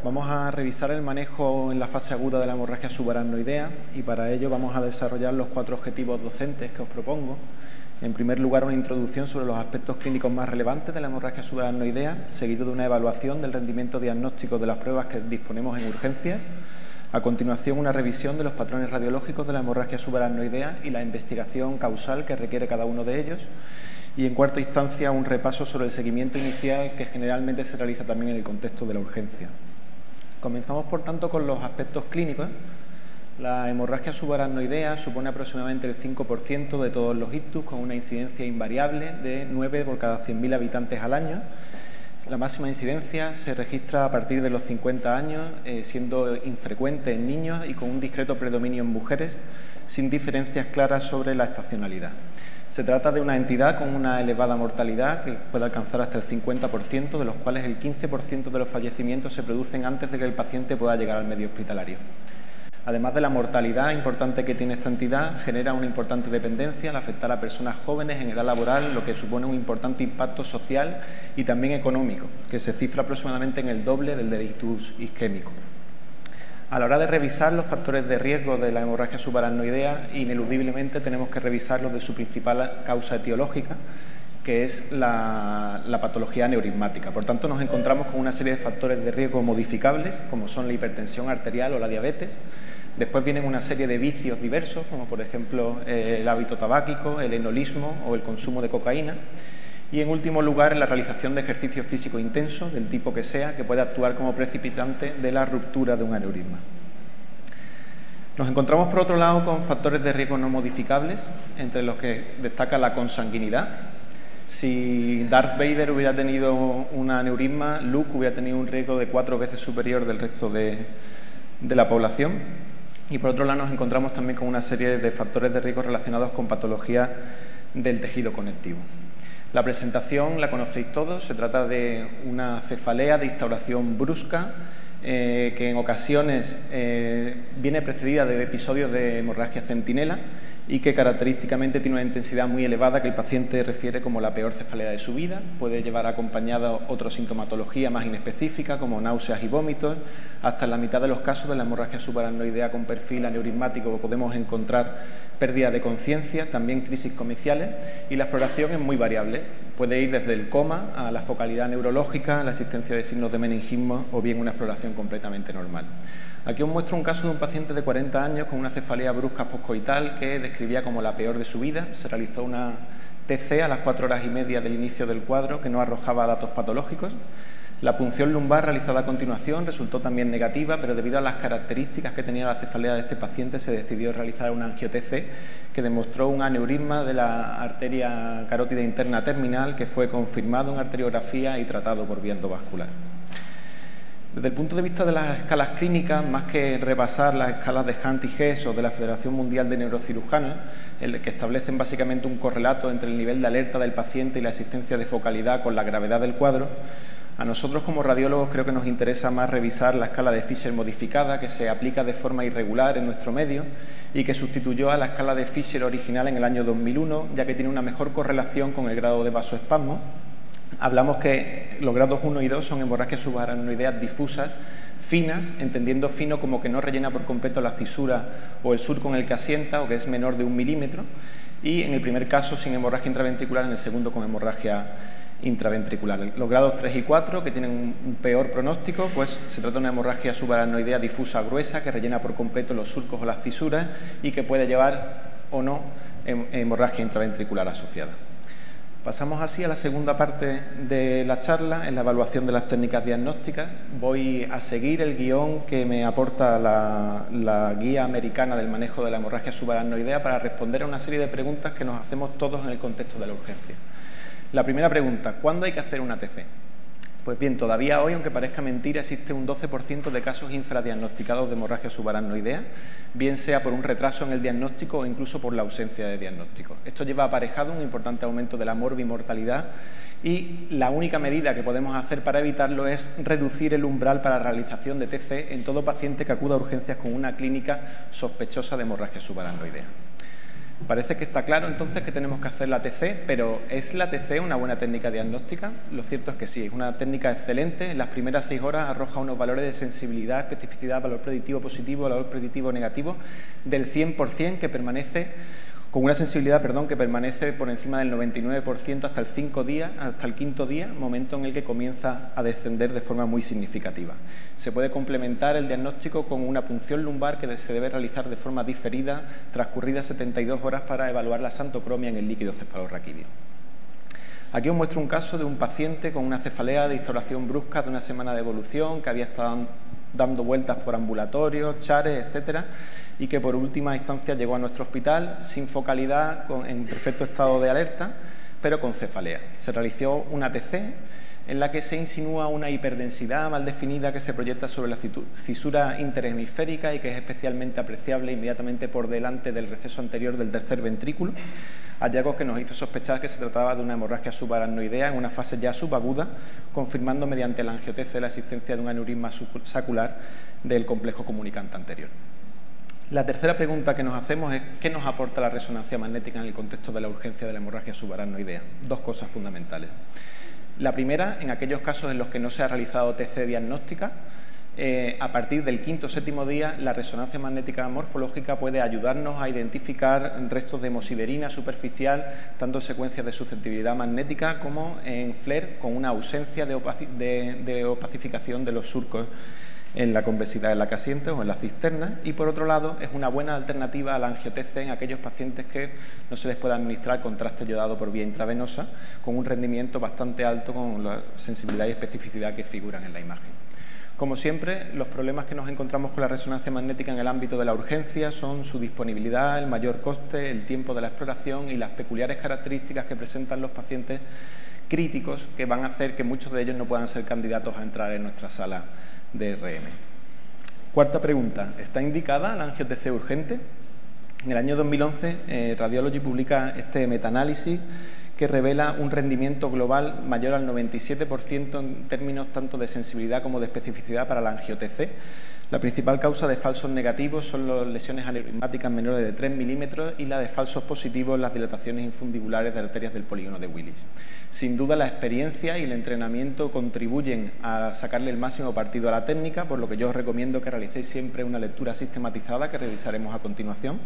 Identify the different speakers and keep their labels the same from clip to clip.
Speaker 1: Vamos a revisar el manejo en la fase aguda de la hemorragia subaracnoidea y para ello vamos a desarrollar los 4 objetivos docentes que os propongo. En primer lugar, una introducción sobre los aspectos clínicos más relevantes de la hemorragia subaracnoidea, seguido de una evaluación del rendimiento diagnóstico de las pruebas que disponemos en urgencias. A continuación, una revisión de los patrones radiológicos de la hemorragia subaracnoidea y la investigación causal que requiere cada uno de ellos. Y en cuarta instancia, un repaso sobre el seguimiento inicial que generalmente se realiza también en el contexto de la urgencia. Comenzamos, por tanto, con los aspectos clínicos. La hemorragia subaracnoidea supone aproximadamente el 5% de todos los ictus, con una incidencia invariable de 9 por cada 100.000 habitantes al año. La máxima incidencia se registra a partir de los 50 años, siendo infrecuente en niños y con un discreto predominio en mujeres, sin diferencias claras sobre la estacionalidad. Se trata de una entidad con una elevada mortalidad que puede alcanzar hasta el 50%, de los cuales el 15% de los fallecimientos se producen antes de que el paciente pueda llegar al medio hospitalario. Además de la mortalidad importante que tiene esta entidad, genera una importante dependencia al afectar a personas jóvenes en edad laboral, lo que supone un importante impacto social y también económico, que se cifra aproximadamente en el doble del ictus isquémico. A la hora de revisar los factores de riesgo de la hemorragia subaracnoidea, ineludiblemente tenemos que revisarlos de su principal causa etiológica, que es la patología aneurismática. Por tanto, nos encontramos con una serie de factores de riesgo modificables, como son la hipertensión arterial o la diabetes. Después vienen una serie de vicios diversos, como por ejemplo el hábito tabáquico, el enolismo o el consumo de cocaína. Y en último lugar, la realización de ejercicio físico intenso, del tipo que sea, que puede actuar como precipitante de la ruptura de un aneurisma. Nos encontramos, por otro lado, con factores de riesgo no modificables, entre los que destaca la consanguinidad. Si Darth Vader hubiera tenido un aneurisma, Luke hubiera tenido un riesgo de 4 veces superior del resto de la población. Y por otro lado, nos encontramos también con una serie de factores de riesgo relacionados con patologías del tejido conectivo. La presentación la conocéis todos, se trata de una cefalea de instauración brusca que en ocasiones viene precedida de episodios de hemorragia centinela y que característicamente tiene una intensidad muy elevada que el paciente refiere como la peor cefalea de su vida. Puede llevar acompañada otra sintomatología más inespecífica como náuseas y vómitos. Hasta en la mitad de los casos de la hemorragia subaracnoidea con perfil aneurismático podemos encontrar pérdida de conciencia, también crisis comiciales, y la exploración es muy variable. Puede ir desde el coma a la focalidad neurológica, la existencia de signos de meningismo o bien una exploración completamente normal. Aquí os muestro un caso de un paciente de 40 años con una cefalea brusca poscoital que describía como la peor de su vida. Se realizó una TC a las 4 horas y media del inicio del cuadro que no arrojaba datos patológicos. La punción lumbar realizada a continuación resultó también negativa, pero debido a las características que tenía la cefalea de este paciente se decidió realizar una angio-TC que demostró un aneurisma de la arteria carótida interna terminal que fue confirmado en arteriografía y tratado por vía endovascular. Desde el punto de vista de las escalas clínicas, más que repasar las escalas de Hunt y Hess o de la Federación Mundial de Neurocirujanos, que establecen básicamente un correlato entre el nivel de alerta del paciente y la existencia de focalidad con la gravedad del cuadro, a nosotros como radiólogos creo que nos interesa más revisar la escala de Fisher modificada, que se aplica de forma irregular en nuestro medio y que sustituyó a la escala de Fisher original en el año 2001, ya que tiene una mejor correlación con el grado de vasoespasmo. Hablamos que los grados 1 y 2 son hemorragias subaracnoideas difusas, finas, entendiendo fino como que no rellena por completo la cisura o el surco en el que asienta o que es menor de 1 milímetro, y en el primer caso sin hemorragia intraventricular, en el segundo con hemorragia intraventricular. Los grados 3 y 4, que tienen un peor pronóstico, pues se trata de una hemorragia subaracnoidea difusa gruesa que rellena por completo los surcos o las cisuras y que puede llevar o no hemorragia intraventricular asociada. Pasamos así a la segunda parte de la charla, en la evaluación de las técnicas diagnósticas. Voy a seguir el guión que me aporta la guía americana del manejo de la hemorragia subaracnoidea para responder a una serie de preguntas que nos hacemos todos en el contexto de la urgencia. La primera pregunta, ¿cuándo hay que hacer una TC? Pues bien, todavía hoy, aunque parezca mentira, existe un 12% de casos infradiagnosticados de hemorragia subaracnoidea, bien sea por un retraso en el diagnóstico o incluso por la ausencia de diagnóstico. Esto lleva aparejado un importante aumento de la morbimortalidad y la única medida que podemos hacer para evitarlo es reducir el umbral para la realización de TC en todo paciente que acuda a urgencias con una clínica sospechosa de hemorragia subaracnoidea. Parece que está claro entonces que tenemos que hacer la TC, pero ¿es la TC una buena técnica diagnóstica? Lo cierto es que sí, es una técnica excelente. En las primeras 6 horas arroja unos valores de sensibilidad, especificidad, valor predictivo positivo, valor predictivo negativo del 100%, que permanece con una sensibilidad, que permanece por encima del 99% hasta el 5.º día, momento en el que comienza a descender de forma muy significativa. Se puede complementar el diagnóstico con una punción lumbar que se debe realizar de forma diferida, transcurridas 72 horas para evaluar la xantocromia en el líquido cefalorraquídeo. Aquí os muestro un caso de un paciente con una cefalea de instauración brusca de una semana de evolución, que había estado dando vueltas por ambulatorios, chares, etcétera, y que por última instancia llegó a nuestro hospital sin focalidad, en perfecto estado de alerta, pero con cefalea. Se realizó una TC en la que se insinúa una hiperdensidad mal definida que se proyecta sobre la cisura interhemisférica y que es especialmente apreciable inmediatamente por delante del receso anterior del tercer ventrículo, hallazgo que nos hizo sospechar que se trataba de una hemorragia subaracnoidea en una fase ya subaguda, confirmando mediante la angiotece la existencia de un aneurisma sacular del complejo comunicante anterior. La tercera pregunta que nos hacemos es ¿qué nos aporta la resonancia magnética en el contexto de la urgencia de la hemorragia subaracnoidea? Dos cosas fundamentales. La primera, en aquellos casos en los que no se ha realizado TC diagnóstica, a partir del 5º o 7º día, la resonancia magnética morfológica puede ayudarnos a identificar restos de hemosiderina superficial, tanto en secuencias de susceptibilidad magnética como en FLAIR, con una ausencia de opacificación de los surcos en la convexidad de la casiente o en la cisterna, y por otro lado es una buena alternativa a la angiotece en aquellos pacientes que no se les puede administrar contraste yodado por vía intravenosa, con un rendimiento bastante alto con la sensibilidad y especificidad que figuran en la imagen. Como siempre, los problemas que nos encontramos con la resonancia magnética en el ámbito de la urgencia son su disponibilidad, el mayor coste, el tiempo de la exploración y las peculiares características que presentan los pacientes críticos, que van a hacer que muchos de ellos no puedan ser candidatos a entrar en nuestra sala de RM. Cuarta pregunta, ¿está indicada la angiotece urgente? En el año 2011, Radiology publica este metaanálisis que revela un rendimiento global mayor al 97% en términos tanto de sensibilidad como de especificidad para la angiotece. La principal causa de falsos negativos son las lesiones aneurismáticas menores de 3 milímetros y la de falsos positivos, las dilataciones infundibulares de arterias del polígono de Willis. Sin duda, la experiencia y el entrenamiento contribuyen a sacarle el máximo partido a la técnica, por lo que yo os recomiendo que realicéis siempre una lectura sistematizada que revisaremos a continuación.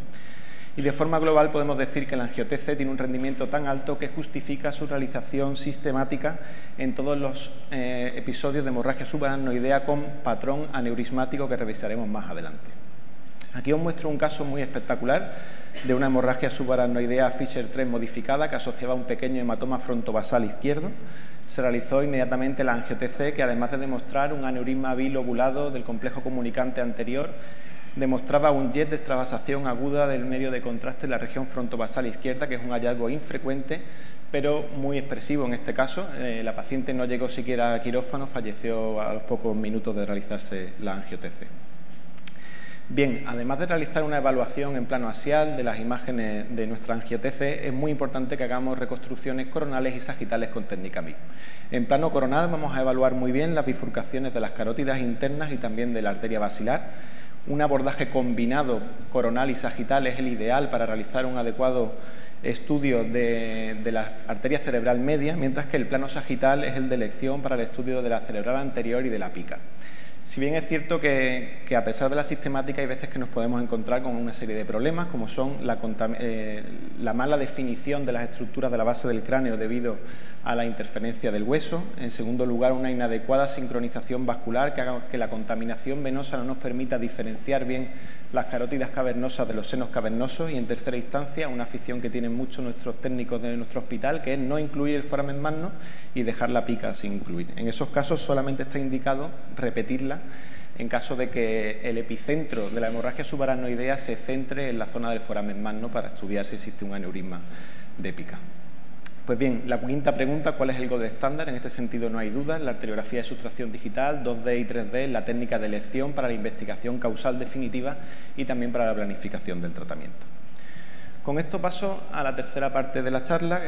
Speaker 1: Y de forma global podemos decir que la angiotece tiene un rendimiento tan alto que justifica su realización sistemática en todos los episodios de hemorragia subaracnoidea con patrón aneurismático que revisaremos más adelante. Aquí os muestro un caso muy espectacular de una hemorragia subaracnoidea Fisher 3 modificada que asociaba un pequeño hematoma frontobasal izquierdo. Se realizó inmediatamente la angiotece, que además de demostrar un aneurisma bilobulado del complejo comunicante anterior, demostraba un jet de extravasación aguda del medio de contraste en la región frontobasal izquierda, que es un hallazgo infrecuente, pero muy expresivo en este caso. La paciente no llegó siquiera a quirófano, falleció a los pocos minutos de realizarse la angiotece. Bien, además de realizar una evaluación en plano axial de las imágenes de nuestra angiotece, es muy importante que hagamos reconstrucciones coronales y sagitales con técnica MIG. En plano coronal vamos a evaluar muy bien las bifurcaciones de las carótidas internas y también de la arteria basilar. Un abordaje combinado coronal y sagital es el ideal para realizar un adecuado estudio de la arteria cerebral media, mientras que el plano sagital es el de elección para el estudio de la cerebral anterior y de la pica. Si bien es cierto que a pesar de la sistemática hay veces que nos podemos encontrar con una serie de problemas, como son la mala definición de las estructuras de la base del cráneo debido a la interferencia del hueso. En segundo lugar, una inadecuada sincronización vascular que haga que la contaminación venosa no nos permita diferenciar bien las carótidas cavernosas de los senos cavernosos. Y en tercera instancia, una afición que tienen muchos nuestros técnicos de nuestro hospital, que es no incluir el foramen magno y dejar la pica sin incluir. En esos casos solamente está indicado repetirla en caso de que el epicentro de la hemorragia subaracnoidea se centre en la zona del foramen magno para estudiar si existe un aneurisma de pica. Pues bien, la quinta pregunta, ¿cuál es el gold estándar? En este sentido no hay duda, la arteriografía de sustracción digital, 2D y 3D, la técnica de elección para la investigación causal definitiva y también para la planificación del tratamiento. Con esto paso a la tercera parte de la charla,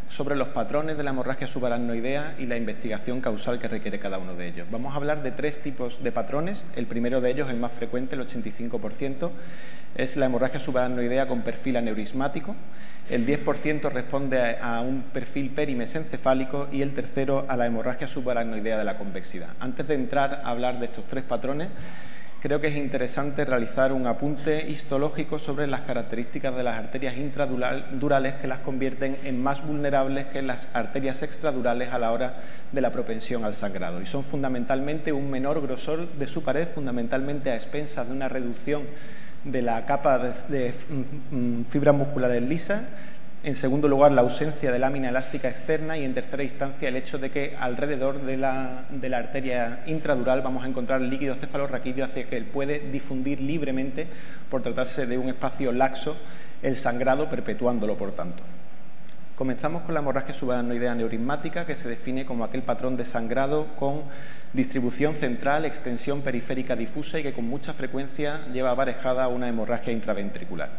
Speaker 1: sobre los patrones de la hemorragia subaracnoidea y la investigación causal que requiere cada uno de ellos. Vamos a hablar de tres tipos de patrones. El primero de ellos, el más frecuente, el 85%, es la hemorragia subaracnoidea con perfil aneurismático. El 10% responde a un perfil perimesencefálico y el tercero a la hemorragia subaracnoidea de la convexidad. Antes de entrar a hablar de estos tres patrones, creo que es interesante realizar un apunte histológico sobre las características de las arterias intradurales que las convierten en más vulnerables que las arterias extradurales a la hora de la propensión al sangrado. Y son fundamentalmente un menor grosor de su pared, fundamentalmente a expensas de una reducción de la capa de fibras musculares lisas. En segundo lugar, la ausencia de lámina elástica externa y, en tercera instancia, el hecho de que alrededor de la arteria intradural vamos a encontrar líquido cefalorraquídeo hacia que él puede difundir libremente, por tratarse de un espacio laxo, el sangrado, perpetuándolo, por tanto. Comenzamos con la hemorragia subaracnoidea aneurismática, que se define como aquel patrón de sangrado con distribución central, extensión periférica difusa y que con mucha frecuencia lleva aparejada una hemorragia intraventricular.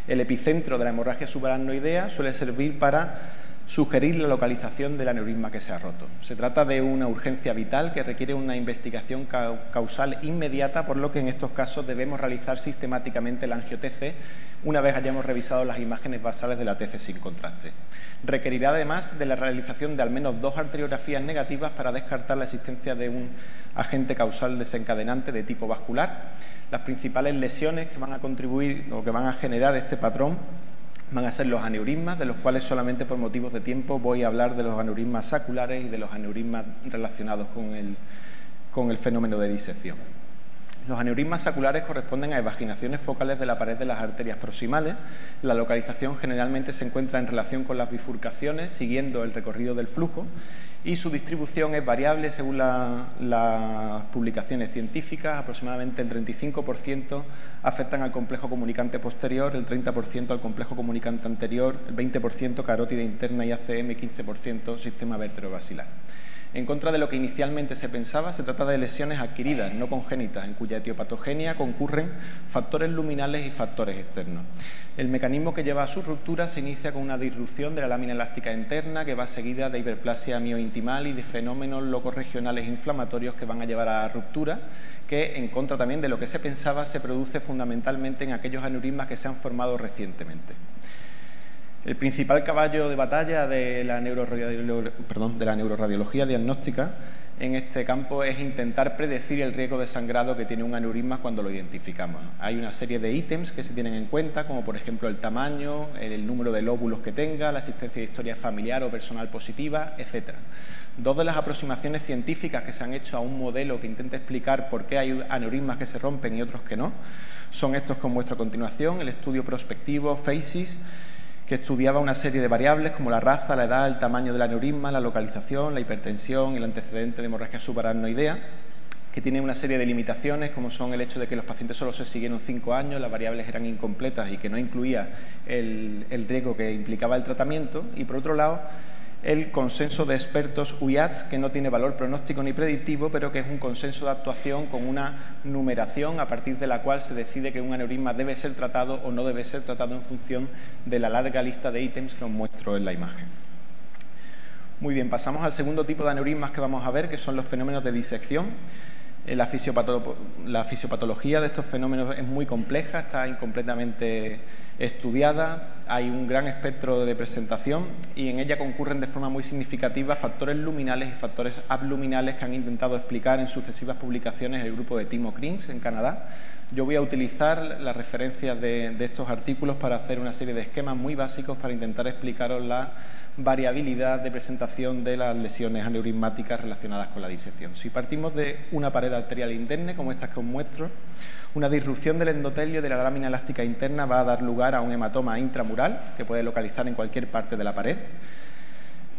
Speaker 1: El epicentro de la hemorragia subaracnoidea suele servir para sugerir la localización del aneurisma que se ha roto. Se trata de una urgencia vital que requiere una investigación causal inmediata, por lo que en estos casos debemos realizar sistemáticamente la angio-TC una vez hayamos revisado las imágenes basales de la TC sin contraste. Requerirá además de la realización de al menos 2 arteriografías negativas para descartar la existencia de un agente causal desencadenante de tipo vascular. Las principales lesiones que van a contribuir o que van a generar este patrón van a ser los aneurismas, de los cuales solamente por motivos de tiempo voy a hablar de los aneurismas saculares y de los aneurismas relacionados con el fenómeno de disección. Los aneurismas saculares corresponden a evaginaciones focales de la pared de las arterias proximales. La localización generalmente se encuentra en relación con las bifurcaciones, siguiendo el recorrido del flujo, y su distribución es variable según las publicaciones científicas. Aproximadamente el 35% afectan al complejo comunicante posterior, el 30% al complejo comunicante anterior, el 20% carótida interna y ACM, 15% sistema vértebro-basilar. En contra de lo que inicialmente se pensaba, se trata de lesiones adquiridas, no congénitas, en cuya etiopatogenia concurren factores luminales y factores externos. El mecanismo que lleva a su ruptura se inicia con una disrupción de la lámina elástica interna, que va seguida de hiperplasia miointimal y de fenómenos locorregionales inflamatorios que van a llevar a la ruptura, que, en contra también de lo que se pensaba, se produce fundamentalmente en aquellos aneurismas que se han formado recientemente. El principal caballo de batalla de la neuroradiología diagnóstica en este campo es intentar predecir el riesgo de sangrado que tiene un aneurisma cuando lo identificamos. Hay una serie de ítems que se tienen en cuenta, como por ejemplo el tamaño, el número de lóbulos que tenga, la existencia de historia familiar o personal positiva, etc. Dos de las aproximaciones científicas que se han hecho a un modelo que intenta explicar por qué hay aneurismas que se rompen y otros que no son estos que os muestro a continuación: el estudio prospectivo FACES, que estudiaba una serie de variables como la raza, la edad, el tamaño del aneurisma, la localización, la hipertensión y el antecedente de hemorragia subaracnoidea, que tiene una serie de limitaciones, como son el hecho de que los pacientes solo se siguieron 5 años, las variables eran incompletas y que no incluía el riesgo que implicaba el tratamiento, y por otro lado el consenso de expertos UIATS, que no tiene valor pronóstico ni predictivo, pero que es un consenso de actuación con una numeración a partir de la cual se decide que un aneurisma debe ser tratado o no debe ser tratado en función de la larga lista de ítems que os muestro en la imagen. Muy bien, pasamos al segundo tipo de aneurismas que vamos a ver, que son los fenómenos de disección. La fisiopatología de estos fenómenos es muy compleja, está incompletamente estudiada, hay un gran espectro de presentación y en ella concurren de forma muy significativa factores luminales y factores abluminales que han intentado explicar en sucesivas publicaciones el grupo de Timo Krings en Canadá. Yo voy a utilizar las referencias de estos artículos para hacer una serie de esquemas muy básicos para intentar explicaros la variabilidad de presentación de las lesiones aneurismáticas relacionadas con la disección. Si partimos de una pared arterial interna, como estas que os muestro, una disrupción del endotelio de la lámina elástica interna va a dar lugar a un hematoma intramural que puede localizar en cualquier parte de la pared.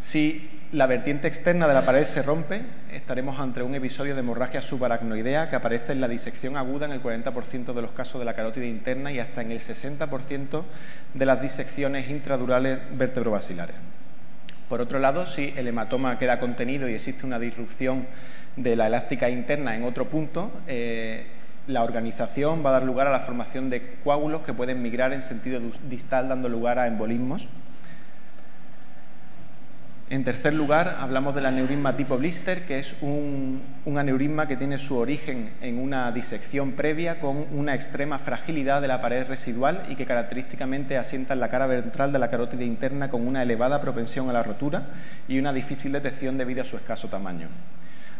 Speaker 1: Si la vertiente externa de la pared se rompe, estaremos ante un episodio de hemorragia subaracnoidea que aparece en la disección aguda en el 40% de los casos de la carótida interna y hasta en el 60% de las disecciones intradurales vértebro-basilares. Por otro lado, si el hematoma queda contenido y existe una disrupción de la elástica interna en otro punto, La organización va a dar lugar a la formación de coágulos que pueden migrar en sentido distal, dando lugar a embolismos. En tercer lugar, hablamos del aneurisma tipo blister, que es un aneurisma que tiene su origen en una disección previa con una extrema fragilidad de la pared residual y que característicamente asienta en la cara ventral de la carótida interna con una elevada propensión a la rotura y una difícil detección debido a su escaso tamaño.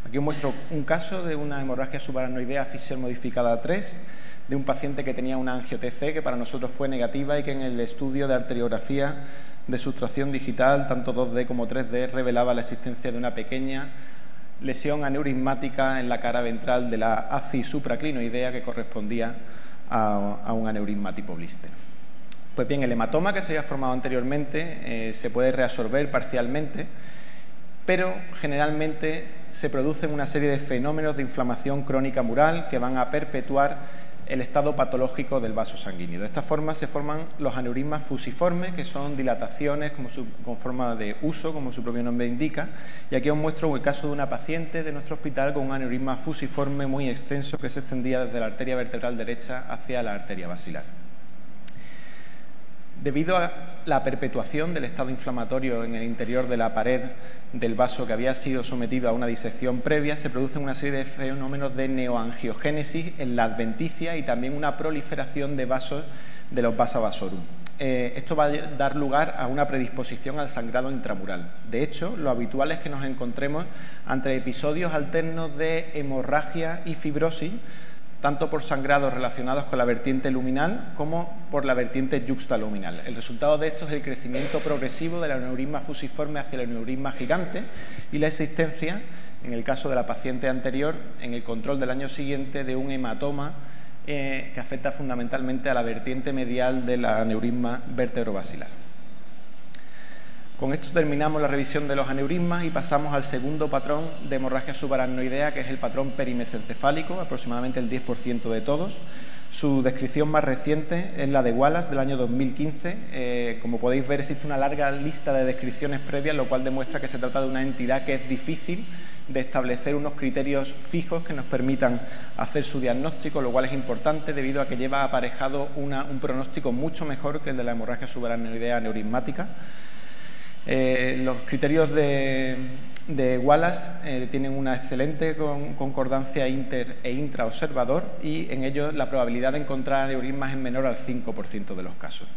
Speaker 1: Aquí os muestro un caso de una hemorragia subaracnoidea Fischer modificada 3, de un paciente que tenía una angio-TC que para nosotros fue negativa y que en el estudio de arteriografía de sustracción digital, tanto 2D como 3D, revelaba la existencia de una pequeña lesión aneurismática en la cara ventral de la ACI supraclinoidea que correspondía a un aneurisma tipo blister. Pues bien, el hematoma que se había formado anteriormente se puede reabsorber parcialmente, pero generalmente se producen una serie de fenómenos de inflamación crónica mural que van a perpetuar el estado patológico del vaso sanguíneo. De esta forma se forman los aneurismas fusiformes, que son dilataciones con forma de uso, como su propio nombre indica, y aquí os muestro el caso de una paciente de nuestro hospital con un aneurisma fusiforme muy extenso que se extendía desde la arteria vertebral derecha hacia la arteria basilar. Debido a la perpetuación del estado inflamatorio en el interior de la pared del vaso que había sido sometido a una disección previa, se producen una serie de fenómenos de neoangiogénesis en la adventicia y también una proliferación de vasos de los vasa vasorum. Esto va a dar lugar a una predisposición al sangrado intramural. De hecho, lo habitual es que nos encontremos ante episodios alternos de hemorragia y fibrosis, tanto por sangrados relacionados con la vertiente luminal como por la vertiente yuxtaluminal. El resultado de esto es el crecimiento progresivo del aneurisma fusiforme hacia el aneurisma gigante y la existencia, en el caso de la paciente anterior, en el control del año siguiente, de un hematoma que afecta fundamentalmente a la vertiente medial del aneurisma vértebro-basilar. Con esto terminamos la revisión de los aneurismas y pasamos al segundo patrón de hemorragia subaracnoidea, que es el patrón perimesencefálico, aproximadamente el 10% de todos. Su descripción más reciente es la de Wallace, del año 2015. Como podéis ver, existe una larga lista de descripciones previas, lo cual demuestra que se trata de una entidad que es difícil de establecer unos criterios fijos que nos permitan hacer su diagnóstico, lo cual es importante debido a que lleva aparejado un pronóstico mucho mejor que el de la hemorragia subaracnoidea aneurismática. Los criterios de Wallace tienen una excelente concordancia inter e intraobservador y en ellos la probabilidad de encontrar aneurismas es menor al 5% de los casos.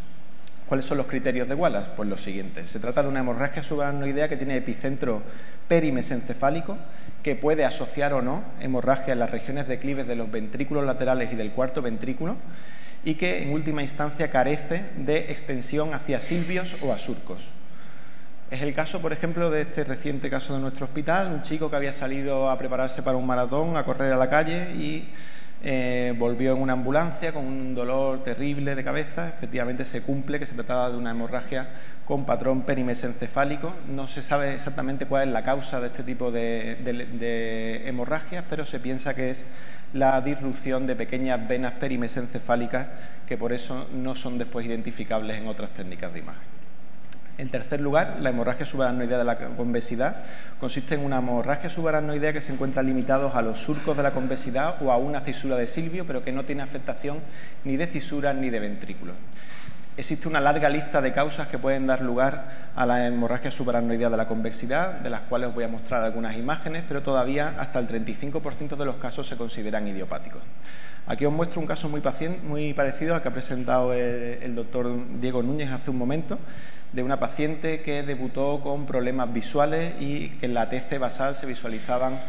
Speaker 1: ¿Cuáles son los criterios de Wallace? Pues los siguientes. Se trata de una hemorragia subaracnoidea que tiene epicentro perimesencefálico, que puede asociar o no hemorragia en las regiones declives de los ventrículos laterales y del cuarto ventrículo, y que en última instancia carece de extensión hacia silvios o a surcos. Es el caso, por ejemplo, de este reciente caso de nuestro hospital, un chico que había salido a prepararse para un maratón, a correr a la calle y volvió en una ambulancia con un dolor terrible de cabeza. Efectivamente se cumple que se trataba de una hemorragia con patrón perimesencefálico. No se sabe exactamente cuál es la causa de este tipo de hemorragias, pero se piensa que es la disrupción de pequeñas venas perimesencefálicas que por eso no son después identificables en otras técnicas de imagen. En tercer lugar, la hemorragia subaracnoidea de la convexidad consiste en una hemorragia subaracnoidea que se encuentra limitados a los surcos de la convexidad o a una cisura de silvio, pero que no tiene afectación ni de cisuras ni de ventrículos. Existe una larga lista de causas que pueden dar lugar a la hemorragia subaracnoidea de la convexidad, de las cuales os voy a mostrar algunas imágenes, pero todavía hasta el 35% de los casos se consideran idiopáticos. Aquí os muestro un caso muy parecido al que ha presentado el doctor Diego Núñez hace un momento, de una paciente que debutó con problemas visuales y que en la TC basal se visualizaban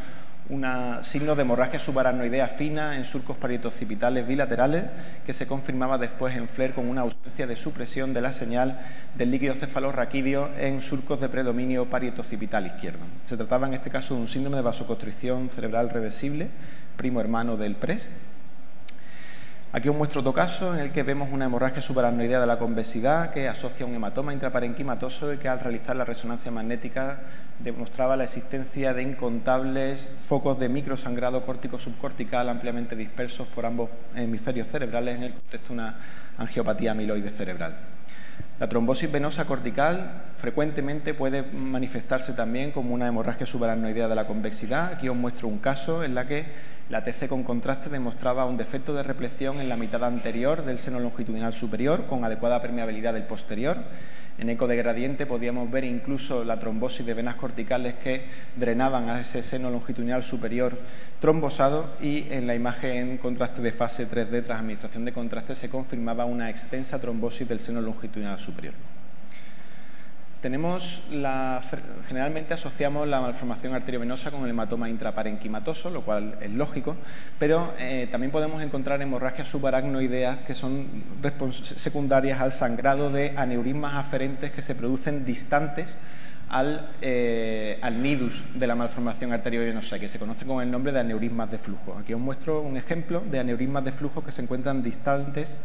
Speaker 1: signos de hemorragia subaracnoidea fina en surcos parieto-occipitales bilaterales, que se confirmaba después en FLAIR con una ausencia de supresión de la señal del líquido cefalorraquídeo en surcos de predominio parieto-occipital izquierdo. Se trataba en este caso de un síndrome de vasoconstricción cerebral reversible, primo hermano del PRES. Aquí os muestro otro caso en el que vemos una hemorragia subaracnoidea de la convexidad que asocia un hematoma intraparenquimatoso y que al realizar la resonancia magnética demostraba la existencia de incontables focos de microsangrado córtico-subcortical ampliamente dispersos por ambos hemisferios cerebrales en el contexto de una angiopatía amiloide cerebral. La trombosis venosa cortical frecuentemente puede manifestarse también como una hemorragia subaracnoidea de la convexidad. Aquí os muestro un caso en la que La TC con contraste demostraba un defecto de repleción en la mitad anterior del seno longitudinal superior, con adecuada permeabilidad del posterior. En eco de gradiente podíamos ver incluso la trombosis de venas corticales que drenaban a ese seno longitudinal superior trombosado, y en la imagen en contraste de fase 3D tras administración de contraste se confirmaba una extensa trombosis del seno longitudinal superior. Generalmente asociamos la malformación arteriovenosa con el hematoma intraparenquimatoso, lo cual es lógico, pero también podemos encontrar hemorragias subaracnoideas que son secundarias al sangrado de aneurismas aferentes que se producen distantes al nidus de la malformación arteriovenosa, que se conoce con el nombre de aneurismas de flujo. Aquí os muestro un ejemplo de aneurismas de flujo que se encuentran distantes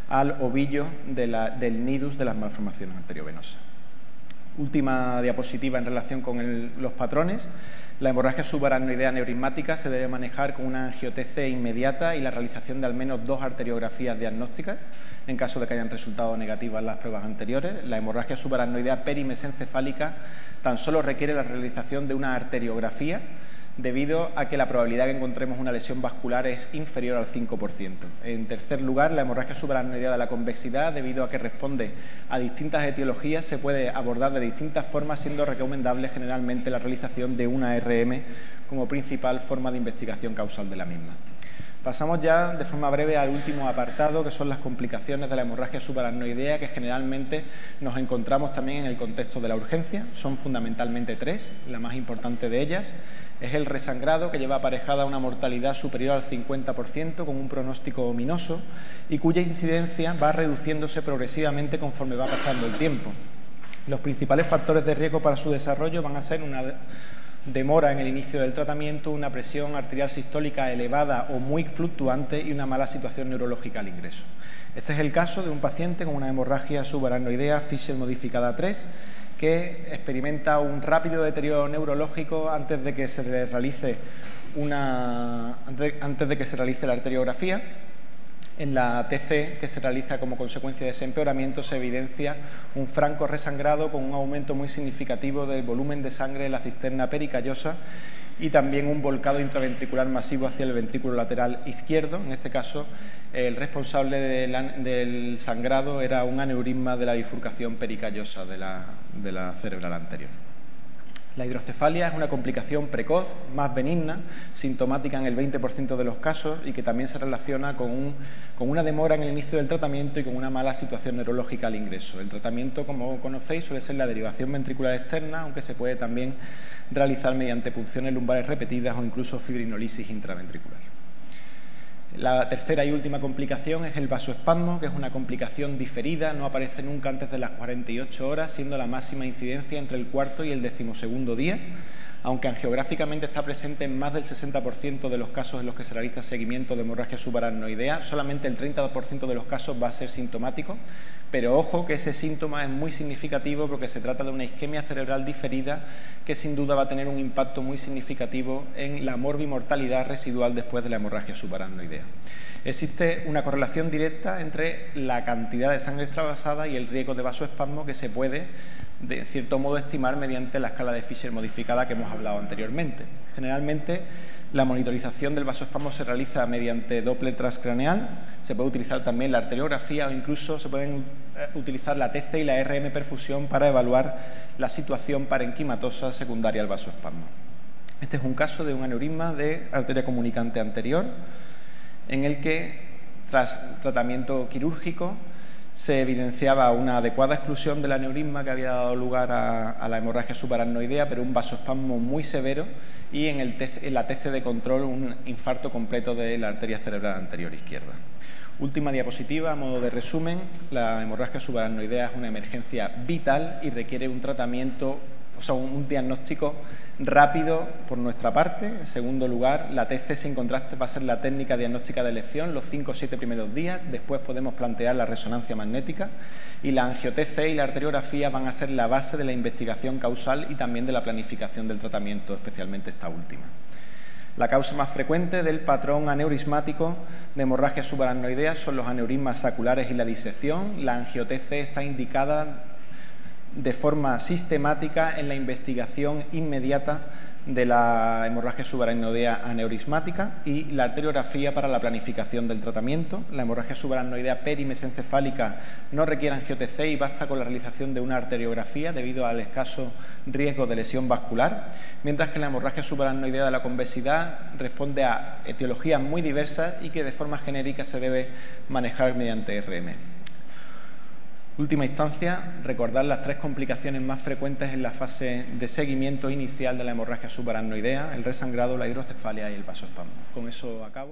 Speaker 1: al ovillo del nidus de las malformaciones arteriovenosas. Última diapositiva en relación con los patrones. La hemorragia subaracnoidea aneurismática se debe manejar con una angiotc inmediata y la realización de al menos 2 arteriografías diagnósticas en caso de que hayan resultado negativas las pruebas anteriores. La hemorragia subaracnoidea perimesencefálica tan solo requiere la realización de una arteriografía, debido a que la probabilidad de que encontremos una lesión vascular es inferior al 5%. En tercer lugar, la hemorragia subaracnoidea de la convexidad, debido a que responde a distintas etiologías, se puede abordar de distintas formas, siendo recomendable generalmente la realización de una RM como principal forma de investigación causal de la misma. Pasamos ya de forma breve al último apartado, que son las complicaciones de la hemorragia subaracnoidea, que generalmente nos encontramos también en el contexto de la urgencia. Son fundamentalmente 3, la más importante de ellas es el resangrado, que lleva aparejada una mortalidad superior al 50% con un pronóstico ominoso y cuya incidencia va reduciéndose progresivamente conforme va pasando el tiempo. Los principales factores de riesgo para su desarrollo van a ser una demora en el inicio del tratamiento, una presión arterial sistólica elevada o muy fluctuante y una mala situación neurológica al ingreso. Este es el caso de un paciente con una hemorragia subaracnoidea Fisher modificada 3, que experimenta un rápido deterioro neurológico antes de que se le realice la arteriografía. En la TC que se realiza como consecuencia de ese empeoramiento se evidencia un franco resangrado con un aumento muy significativo del volumen de sangre en la cisterna pericallosa y también un volcado intraventricular masivo hacia el ventrículo lateral izquierdo. En este caso, el responsable del sangrado era un aneurisma de la bifurcación pericallosa de la cerebral anterior. La hidrocefalia es una complicación precoz, más benigna, sintomática en el 20% de los casos y que también se relaciona con una demora en el inicio del tratamiento y con una mala situación neurológica al ingreso. El tratamiento, como conocéis, suele ser la derivación ventricular externa, aunque se puede también realizar mediante punciones lumbares repetidas o incluso fibrinolisis intraventricular. La tercera y última complicación es el vasoespasmo, que es una complicación diferida, no aparece nunca antes de las 48 horas, siendo la máxima incidencia entre el cuarto y el 12º día, aunque angiográficamente está presente en más del 60% de los casos en los que se realiza seguimiento de hemorragia subaracnoidea. Solamente el 30% de los casos va a ser sintomático, pero ojo que ese síntoma es muy significativo porque se trata de una isquemia cerebral diferida que sin duda va a tener un impacto muy significativo en la morbimortalidad residual después de la hemorragia subaracnoidea. Existe una correlación directa entre la cantidad de sangre extravasada y el riesgo de vasoespasmo que se puede, de cierto modo, estimar mediante la escala de Fisher modificada que hemos hablado anteriormente. Generalmente, la monitorización del vasoespasmo se realiza mediante Doppler transcraneal, se puede utilizar también la arteriografía o incluso se pueden utilizar la TC y la RM perfusión para evaluar la situación parenquimatosa secundaria al vasoespasmo. Este es un caso de un aneurisma de arteria comunicante anterior, en el que, tras tratamiento quirúrgico, se evidenciaba una adecuada exclusión del aneurisma que había dado lugar a la hemorragia subaracnoidea, pero un vasoespasmo muy severo y en la TC de control un infarto completo de la arteria cerebral anterior izquierda. Última diapositiva, a modo de resumen, la hemorragia subaracnoidea es una emergencia vital y requiere un tratamiento, un diagnóstico rápido por nuestra parte. En segundo lugar, la TC sin contraste va a ser la técnica diagnóstica de elección los 5 o 7 primeros días. Después podemos plantear la resonancia magnética y la angio-TC y la arteriografía van a ser la base de la investigación causal y también de la planificación del tratamiento, especialmente esta última. La causa más frecuente del patrón aneurismático de hemorragia subaracnoidea son los aneurismas saculares y la disección. La angio-TC está indicada de forma sistemática en la investigación inmediata de la hemorragia subaracnoidea aneurismática y la arteriografía para la planificación del tratamiento. La hemorragia subaracnoidea perimesencefálica no requiere angio-TC y basta con la realización de una arteriografía debido al escaso riesgo de lesión vascular, mientras que la hemorragia subaracnoidea de la convexidad responde a etiologías muy diversas y que de forma genérica se debe manejar mediante RM. Última instancia, recordar las 3 complicaciones más frecuentes en la fase de seguimiento inicial de la hemorragia subaracnoidea: el resangrado, la hidrocefalia y el vasoespasmo. Con eso acabo.